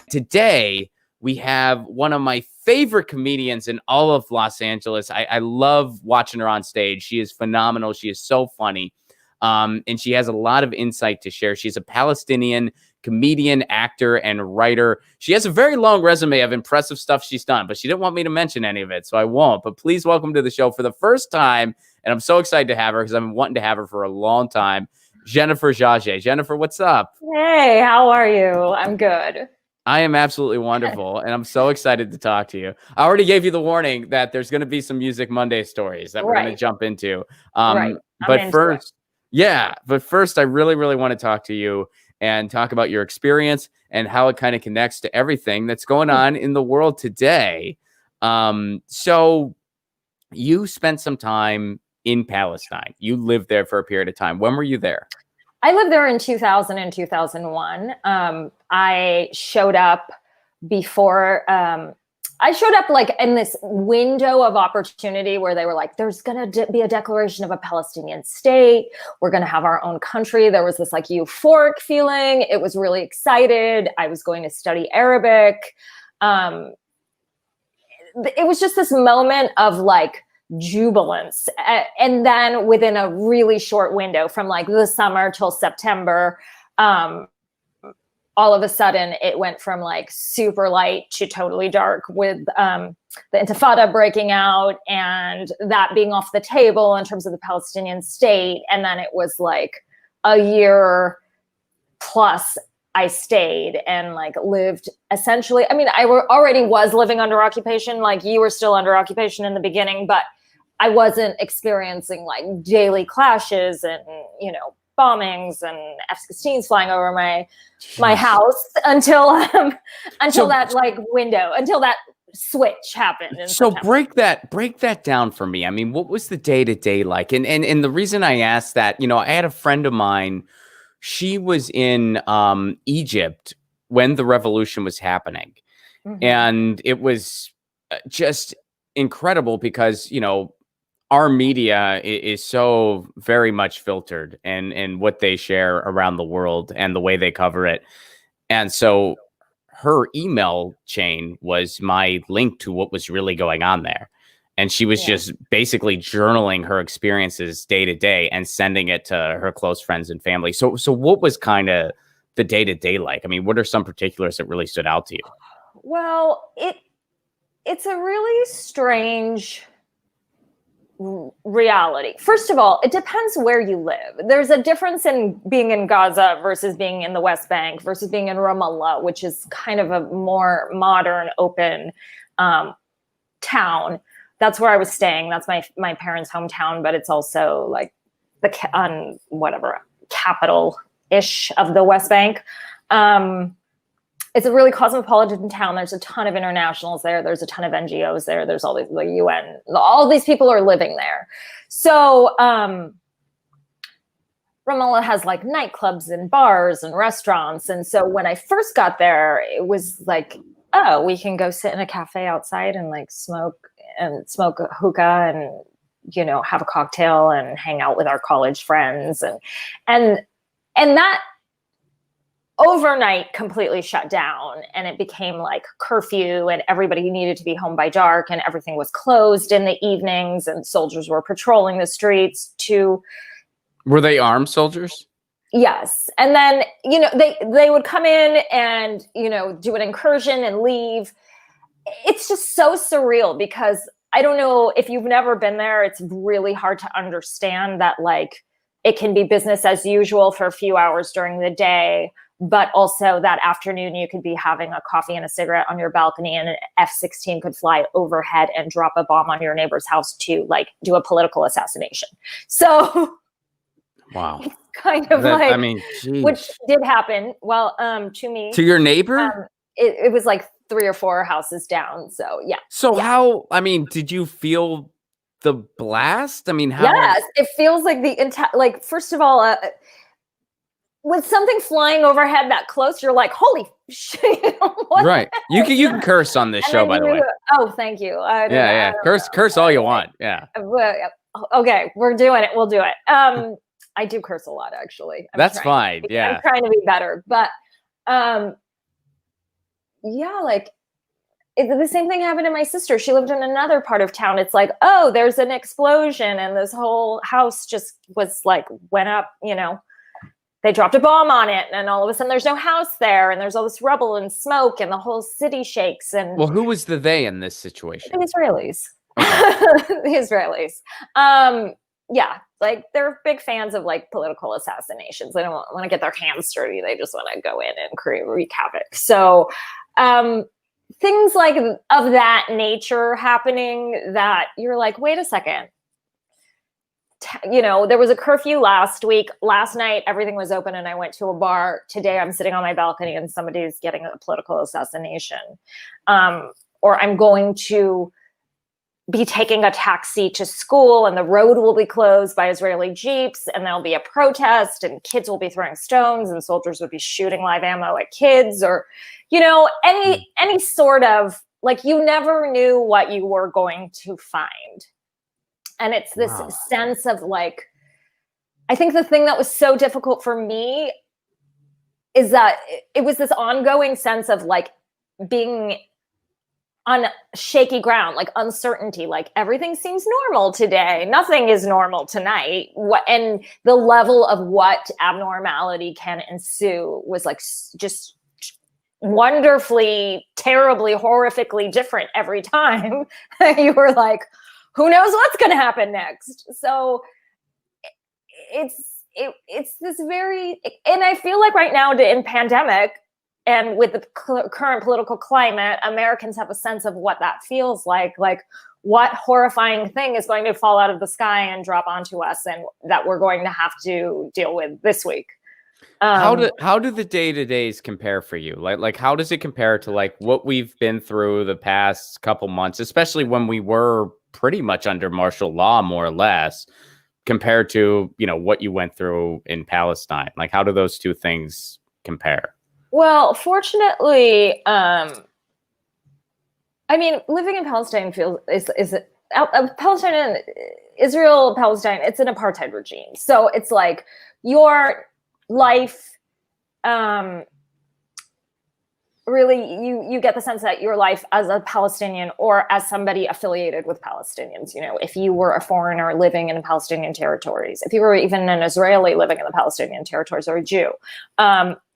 Today, we have one of my favorite comedians in all of Los Angeles. I love watching her on stage. She is phenomenal. She is so funny. And she has a lot of insight to share. She's a Palestinian comedian, actor, and writer. She has a very long resume of impressive stuff she's done, but she didn't want me to mention any of it, so I won't. But please welcome to the show for the first time, and I'm so excited to have her because I've been wanting to have her for a long time, Jennifer Jajeh. Jennifer, what's up? Hey, how are you? I'm good. I am absolutely wonderful, and I'm so excited to talk to you. I already gave you the warning that there's going to be some Music Monday stories that we're going to jump into. But first, I really want to talk to you and talk about your experience and how it kind of connects to everything that's going on in the world today. So you spent some time in Palestine. You lived there for a period of time. When were you there? I lived there in 2000 and 2001. I showed up before, I showed up like in this window of opportunity where they were like, there's going to be a declaration of a Palestinian state. We're going to have our own country. There was this like euphoric feeling. It was really excited. I was going to study Arabic. It was just this moment of like jubilance. And then within a really short window from like the summer till September, all of a sudden it went from like super light to totally dark with the Intifada breaking out and that being off the table in terms of the Palestinian state. And then it was like a year plus I stayed and like lived essentially. I mean, already was living under occupation. Like you were still under occupation in the beginning, but I wasn't experiencing like daily clashes and, you know, bombings and F-16s flying over my house until that like window, until that switch happened. So break that down for me. I mean, what was the day-to-day like? And the reason I asked that, you know, I had a friend of mine, she was in Egypt when the revolution was happening. Mm-hmm. And it was just incredible because, you know, our media is so very much filtered and what they share around the world and the way they cover it. And so her email chain was my link to what was really going on there. And she was just basically journaling her experiences day to day and sending it to her close friends and family. So what was kind of the day-to-day like? I mean, what are some particulars that really stood out to you? Well, it's a really strange reality. First of all, it depends where you live. There's a difference in being in Gaza versus being in the West Bank versus being in Ramallah, which is kind of a more modern, open town. That's where I was staying. That's my parents' hometown, but it's also like the capital-ish of the West Bank. It's a really cosmopolitan town. There's a ton of internationals there. There's a ton of NGOs there. There's all these the UN. All these people are living there. So Ramallah has like nightclubs and bars and restaurants. And so when I first got there, it was like, oh, we can go sit in a cafe outside and like smoke a hookah and, you know, have a cocktail and hang out with our college friends. And that overnight completely shut down, and it became like curfew and everybody needed to be home by dark and everything was closed in the evenings and soldiers were patrolling the streets Were they armed soldiers? Yes. And then, you know, they would come in and, you know, do an incursion and leave. It's just so surreal because I don't know if you've never been there. It's really hard to understand that like it can be business as usual for a few hours during the day, but also that afternoon you could be having a coffee and a cigarette on your balcony and an F-16 could fly overhead and drop a bomb on your neighbor's house to like do a political assassination. So wow. It's kind of that, like, I mean, geez. Which did happen. Well, to me. To your neighbor? It was like 3 or 4 houses down. So yeah. So how, I mean, did you feel the blast? I mean, how? Yes, it feels like like, first of all, with something flying overhead that close, you're like, holy shit. Right. You can curse on this show, by the way. Oh, thank you. Yeah. Curse all you want. Yeah. Okay, we're doing it. We'll do it. I do curse a lot, actually. That's fine. Yeah. I'm trying to be better. But yeah, like the same thing happened to my sister. She lived in another part of town. It's like, oh, there's an explosion and this whole house just was like, went up, they dropped a bomb on it, and all of a sudden there's no house there, and there's all this rubble and smoke, and the whole city shakes. And Well, who was the they in this situation? the Israelis. Okay. The Israelis. Yeah, like they're big fans of like political assassinations. They don't want to get their hands dirty. They just want to go in and wreak havoc. So things like of that nature happening, that you're like, wait a second. There was a curfew last week. Last night, everything was open and I went to a bar. Today, I'm sitting on my balcony and somebody's getting a political assassination. Or I'm going to be taking a taxi to school and the road will be closed by Israeli jeeps and there'll be a protest and kids will be throwing stones and soldiers will be shooting live ammo at kids, or, any sort of, like, you never knew what you were going to find. And it's this sense of like, I think the thing that was so difficult for me is that it was this ongoing sense of like being on shaky ground, like uncertainty, like everything seems normal today. Nothing is normal tonight. And the level of what abnormality can ensue was like just wonderfully, terribly, horrifically different every time. You were like, who knows what's going to happen next? So it's this very, and I feel like right now in pandemic and with the current political climate, Americans have a sense of what that feels like what horrifying thing is going to fall out of the sky and drop onto us and that we're going to have to deal with this week. How do the day-to-days compare for you? Like how does it compare to like what we've been through the past couple months, especially when we were pretty much under martial law, more or less, compared to, what you went through in Palestine? Like, how do those two things compare? Well, fortunately, living in Palestine Palestine and Israel, Palestine, it's an apartheid regime. So it's like your life, really, you get the sense that your life as a Palestinian or as somebody affiliated with Palestinians, if you were a foreigner living in the Palestinian territories, if you were even an Israeli living in the Palestinian territories, or a Jew,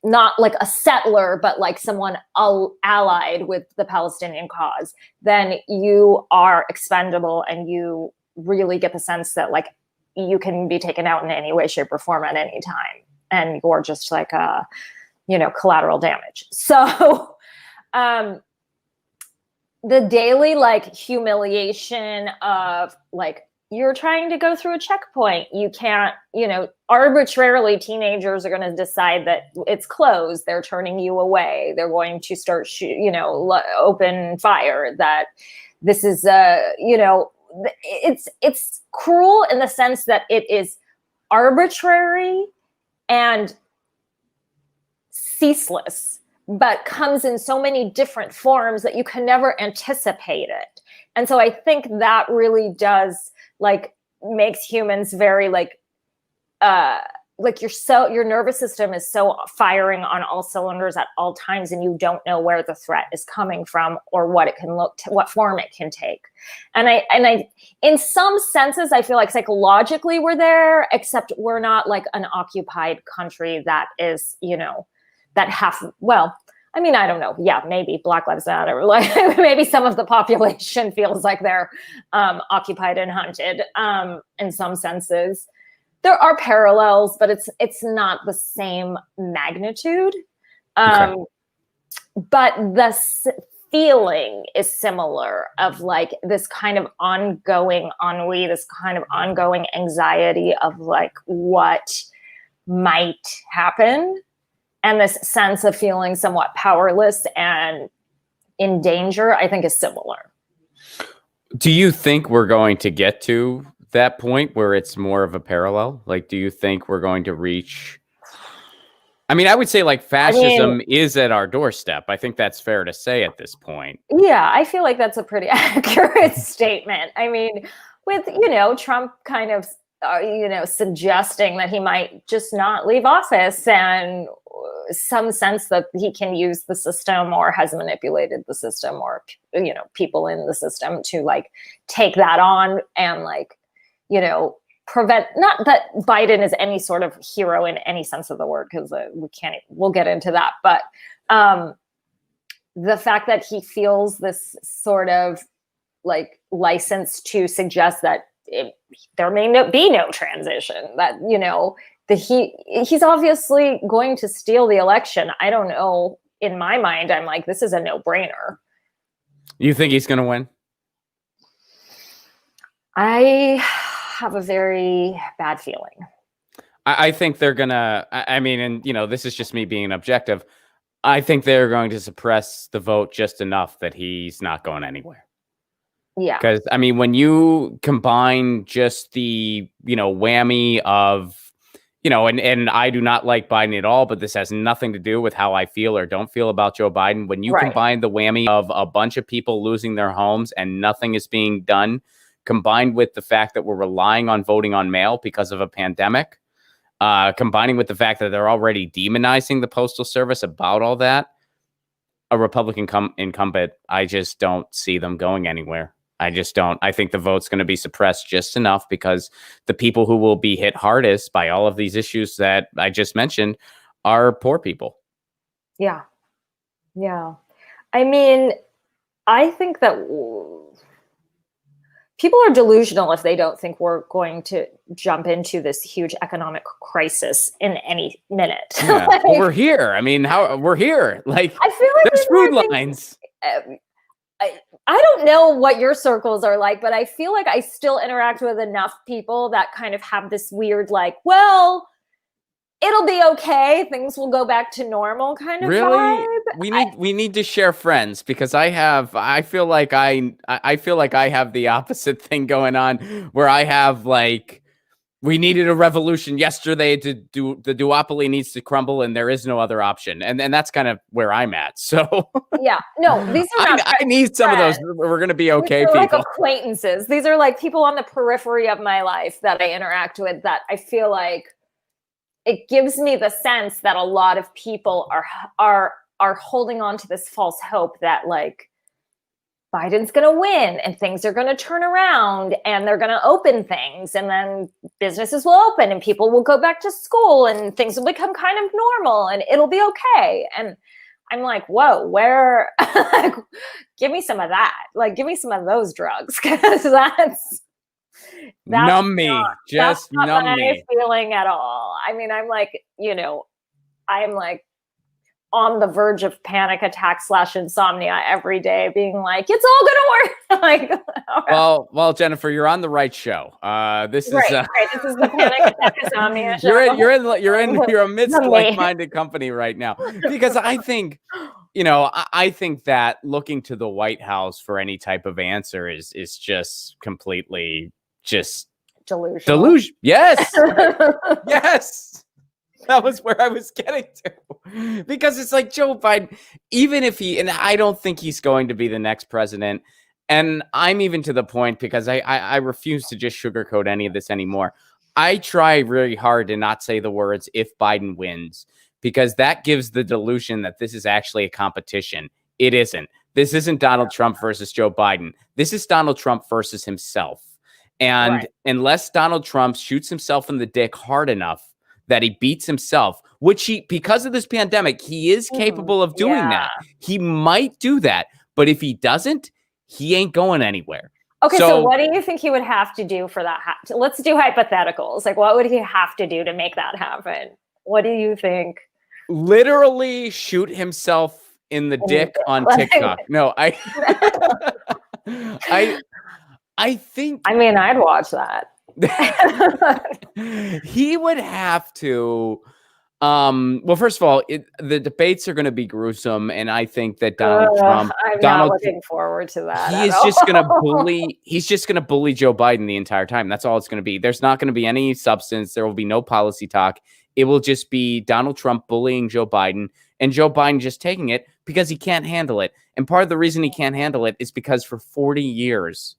not like a settler, but like someone allied with the Palestinian cause, then you are expendable and you really get the sense that like you can be taken out in any way, shape, or form at any time. And you're just like collateral damage. So the daily like humiliation of like, you're trying to go through a checkpoint. You can't, arbitrarily teenagers are going to decide that it's closed. They're turning you away. They're going to start, open fire. That this is, it's cruel in the sense that it is arbitrary and ceaseless, but comes in so many different forms that you can never anticipate it. And so I think that really does like makes humans very your nervous system is so firing on all cylinders at all times, and you don't know where the threat is coming from or what it can what form it can take. And I in some senses I feel like psychologically we're there, except we're not like an occupied country that is, that I don't know. Yeah, maybe Black Lives Matter. Like maybe some of the population feels like they're occupied and hunted in some senses. There are parallels, but it's not the same magnitude. Okay. But the feeling is similar of like this kind of ongoing ennui, this kind of ongoing anxiety of like what might happen. And this sense of feeling somewhat powerless and in danger, I think, is similar. Do you think we're going to get to that point where it's more of a parallel? Like, do you think we're going to reach? I would say like fascism is at our doorstep. I think that's fair to say at this point. Yeah, I feel like that's a pretty accurate statement. With, Trump kind of, suggesting that he might just not leave office and, some sense that he can use the system or has manipulated the system or, you know, people in the system to like take that on and like, you know, prevent, not that Biden is any sort of hero in any sense of the word, because we'll get into that. But the fact that he feels this sort of like license to suggest that there may be no transition, that, you know, he's obviously going to steal the election. I don't know. In my mind, I'm like, this is a no-brainer. You think he's going to win? I have a very bad feeling. I think they're going to, I mean, and, you know, this is just me being objective. I think they're going to suppress the vote just enough that he's not going anywhere. Yeah. Because, I mean, when you combine just the, you know, whammy of, you know, and I do not like Biden at all, but this has nothing to do with how I feel or don't feel about Joe Biden. When you combine the whammy of a bunch of people losing their homes and nothing is being done, combined with the fact that we're relying on voting on mail because of a pandemic, combining with the fact that they're already demonizing the Postal Service about all that, a Republican incumbent, I just don't see them going anywhere. I just don't. I think the vote's going to be suppressed just enough because the people who will be hit hardest by all of these issues that I just mentioned are poor people. Yeah. Yeah. I mean, I think that people are delusional if they don't think we're going to jump into this huge economic crisis in any minute. Yeah. Like, well, we're here. I mean, we're here? Like, I feel like there's food lines. I don't know what your circles are like, but I feel like I still interact with enough people that kind of have this weird, like, well, it'll be okay, things will go back to normal kind of vibe. We need to share friends, because I feel like I have the opposite thing going on, where I have like, we needed a revolution yesterday to do the duopoly needs to crumble and there is no other option. And that's kind of where I'm at. So yeah, no, these are not I need some friends. Of those. We're going to be okay. These are people. Like acquaintances. These are like people on the periphery of my life that I interact with, that I feel like it gives me the sense that a lot of people are holding on to this false hope that like Biden's going to win and things are going to turn around and they're going to open things and then businesses will open and people will go back to school and things will become kind of normal and it'll be okay. And I'm like, whoa, where, give me some of that. Like, give me some of those drugs, because that's numb me. Just numb me. Feeling at all. I mean, I'm like, you know, I'm like on the verge of panic attack / insomnia every day, being like, it's all gonna work. Like, well, Jennifer, you're on the right show. This is right. This is the panic attack insomnia show. You're amidst like-minded company right now, because I think, you know, I think that looking to the White House for any type of answer is just completely just delusion. Yes. Yes. That was where I was getting to, because it's like Joe Biden, even if and I don't think he's going to be the next president. And I'm even to the point, because I refuse to just sugarcoat any of this anymore. I try really hard to not say the words "if Biden wins," because that gives the delusion that this is actually a competition. It isn't. This isn't Donald Trump versus Joe Biden. This is Donald Trump versus himself. And unless Donald Trump shoots himself in the dick hard enough that he beats himself, which because of this pandemic, he is capable of doing that. He might do that. But if he doesn't, he ain't going anywhere. Okay, so what do you think he would have to do for that? Let's do hypotheticals. Like, what would he have to do to make that happen? What do you think? Literally shoot himself in the dick on TikTok. No, I think... I mean, I'd watch that. He would have to well, first of all, the debates are going to be gruesome, and I think that Donald Trump, I'm not looking forward to that. He's just going to bully Joe Biden the entire time. That's all it's going to be. There's not going to be any substance. There will be no policy talk. It will just be Donald Trump bullying Joe Biden, and Joe Biden just taking it because he can't handle it. And part of the reason he can't handle it is because for 40 years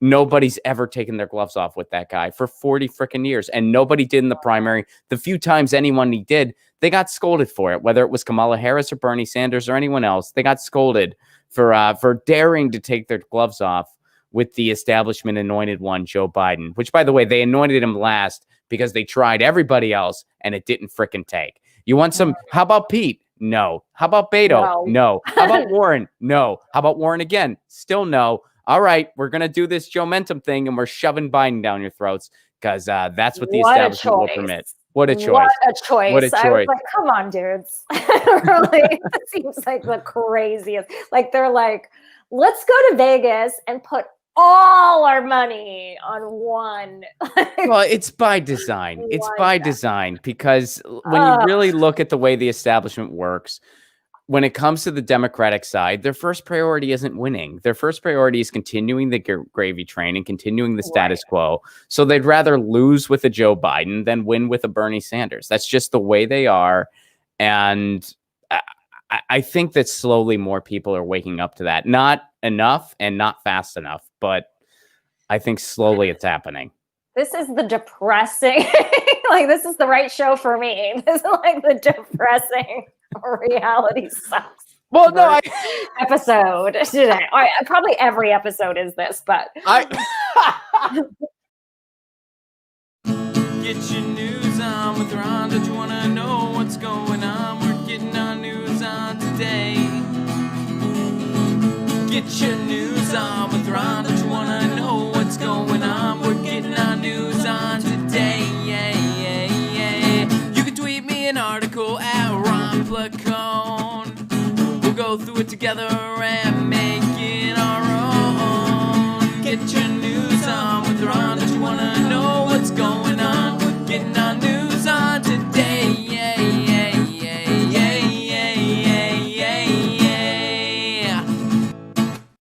Nobody's ever taken their gloves off with that guy for 40 freaking years. And nobody did in the primary. The few times anyone he did, they got scolded for it, whether it was Kamala Harris or Bernie Sanders or anyone else. They got scolded for daring to take their gloves off with the establishment anointed one, Joe Biden, which, by the way, they anointed him last because they tried everybody else and it didn't freaking take. You want some? How about Pete? No. How about Beto? No. How about Warren? No. How about Warren again? Still no. All right, we're going to do this Joe Mentum thing and we're shoving Biden down your throats because that's what the establishment will permit. What a choice. What a choice. What a choice. I was like, come on, dudes. Really, it seems like the craziest. Like, they're like, let's go to Vegas and put all our money on one. Well, it's by design. It's by design because when you really look at the way the establishment works, when it comes to the Democratic side, their first priority isn't winning. Their first priority is continuing the gravy train and continuing the status quo. So they'd rather lose with a Joe Biden than win with a Bernie Sanders. That's just the way they are. And I think that slowly more people are waking up to that. Not enough and not fast enough, but I think slowly it's happening. This is the depressing, like, this is the right show for me. This is like the depressing reality sucks. Well, no, episode today. Probably every episode is this, but Get your news on with Ron. Don't you want to know what's going on? We're getting our news on today. Get your news on with Ron. Don't you want to know what's going on? We're getting our news on today. Yeah, yeah, yeah. You can tweet me an article at Ron Placone. We'll go through it together and